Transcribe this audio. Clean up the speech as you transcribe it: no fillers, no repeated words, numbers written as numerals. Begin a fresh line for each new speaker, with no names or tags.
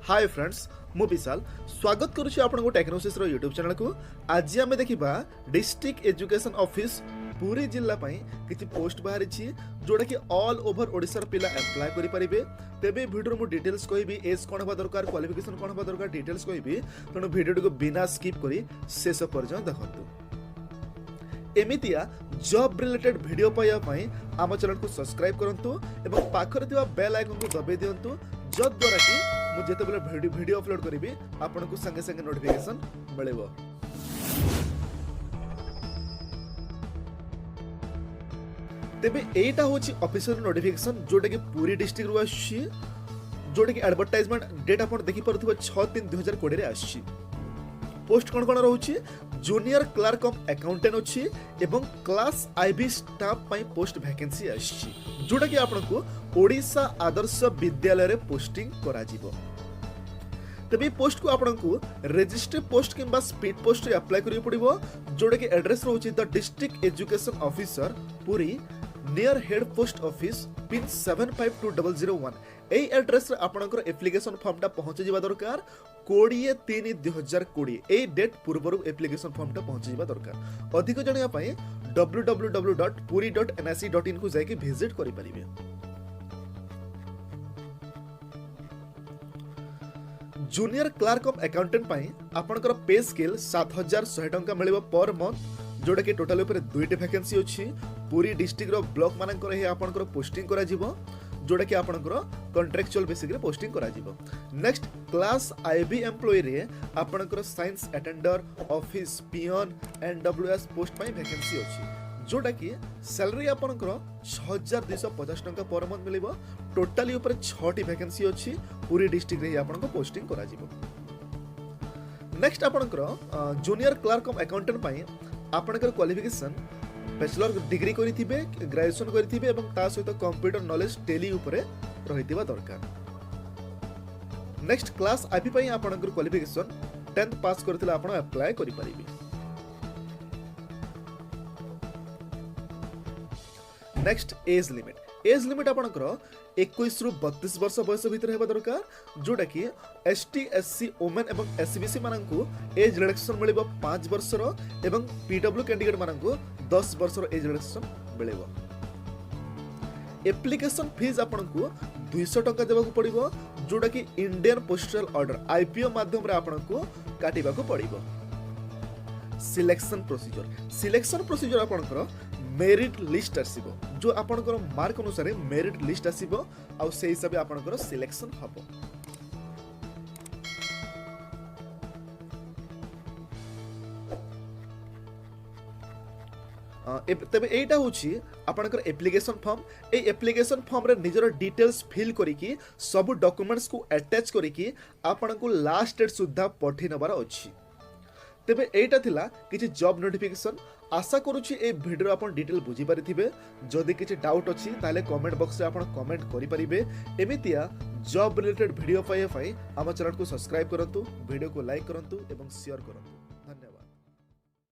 Hi friends मु विशाल स्वागत करुछि आपनको टेक्नोसिस रो YouTube channel को। आज आमे देखिबा डिस्ट्रिक्ट एजुकेशन ऑफिस पूरी जिला पई किछि पोस्ट बाहरी छी जोडा कि ऑल ओवर ओडिसा रो पिला अप्लाई करि परिबे। तेबे वीडियो मु डिटेल्स कहबी एज कोन बा दरकार क्वालिफिकेशन कोन बा दरकार डिटेल्स कहबी तनो वीडियो को बिना स्किप करी शेष पर्यंत देखंतु। एमितिया जॉब रिलेटेड वीडियो पाइबा पई आम चैनल को सब्सक्राइब करंतु एवं पाखरे थिबा बेल आइकन को दबाई दियंतु जद द्वारा कि मु जेतेबेले वीडियो अपलोड करिबी आपनको संगे संगे नोटिफिकेशन मिलेबो। तेबे एटा होची ऑफिशियल नोटिफिकेशन जोटा कि पूरी डिस्ट्रिक्ट रु आछि जोटा कि एडवर्टाइजमेंट डेट आपण देखि परथुबा 6/3/2020 रे आछि। पोस्ट कोन कोन रहउछि जूनियर क्लर्क ऑफ अकाउंटेंट अछि एवं क्लास आईबी स्टाफ पई पोस्ट वैकेंसी आछि जोटा कि आपनको ओडिसा आदर्श विद्यालय रे पोस्टिंग करा जिवो। तबे पोस्ट को आपनको रजिस्टर पोस्ट किंबा स्पीड पोस्ट रे अप्लाई करियो पड़िबो जोटा कि एड्रेस रहउछि the district education officer Puri near head post office pin 752001 एई एड्रेस रे आपनकर एप्लीकेशन फॉर्म टा पहुंच जिबा दरकार 20/3/2020 एई डेट पूर्वरु एप्लीकेशन फॉर्म टा पहुंच जिबा दरकार। अधिक जणिया पई www.puri.nic.in को जाके विजिट करि परिबे। जूनियर क्लर्क ऑफ अकाउंटेंट पई आपनकर पे स्केल 7100 टंका मिलिबो पर मंथ जोटा कि टोटल ऊपर 2टी वैकेंसी अछि। पूरी डिस्ट्रिक्ट रो ब्लॉक मानकर हे आपनकर पोस्टिंग करा जिवो जोटा कि आपनकर कॉन्ट्रैक्चुअल बेसिस रे पोस्टिंग करा जिवो। नेक्स्ट क्लास आईबी एम्प्लॉय रे आपनकर साइंस अटेंडर ऑफिस पियन एनडब्ल्यूएस पोस्ट पई वैकेंसी अछि जोटा कि सैलरी आपनकर 6250 टंका पर मंथ मिलिबो। टोटली ऊपर 6टी वैकेंसी अछि। पूरी डिस्ट्रिक्ट रे आपनकर पोस्टिंग करा जिवो। नेक्स्ट आपनकर जूनियर क्लर्क ऑफ अकाउंटेंट पई आपनकर क्वालिफिकेशन बैचलर डिग्री करिथिबे ग्रेजुएशन करिथिबे एवं ता सहित कंप्यूटर नॉलेज टेली ऊपरे रहितिबा दरकार। नेक्स्ट क्लास आईपी पई आपनकर क्वालिफिकेशन 10th पास करथिला आपण अप्लाई करि परिबे। नेक्स्ट एज लिमिट आपनकर 21 रु 32 वर्ष बयस भितर हेबा दरकार जोटा कि एसटी एससी वुमेन एवं एसबीसी माननकु एज रिडक्शन मिलिबो 5 वर्ष रो एवं पीडब्ल्यू कैंडिडेट माननकु 10 वर्ष रो एज रिडक्शन मिलिबो। एप्लीकेशन फीस आपनकु 200 टंका देबाकू पड़िबो जोटा कि इंडियन पोस्टल ऑर्डर आईपीओ माध्यम रे आपनकु काटिबाकू पड़िबो। सिलेक्शन प्रोसीजर आपनकर मेरिट लिस्ट आसीबो जो आपनकर मार्क अनुसार मेरिट लिस्ट आसीबो आ से हिसाब से आपनकर सिलेक्शन हबो। तबे एटा होची आपनकर एप्लीकेशन फॉर्म। ए एप्लीकेशन फॉर्म रे निजर डिटेल्स फिल करिकि सब डॉक्यूमेंट्स को अटैच करिकि आपनकु लास्ट डेट सुद्धा पठि नबार अछि। तेबे एटा थिला किछि जॉब नोटिफिकेशन। आशा करूछि ए वीडियो आपण डिटेल बुझी पारिथिबे। जदि किछि डाउट अछि ताले कमेंट बॉक्स रे आपण कमेंट करि परिबे। एमितिया जॉब रिलेटेड वीडियो पाए हम चैनल को सब्सक्राइब करंतु, वीडियो को लाइक करंतु एवं शेयर करंतु।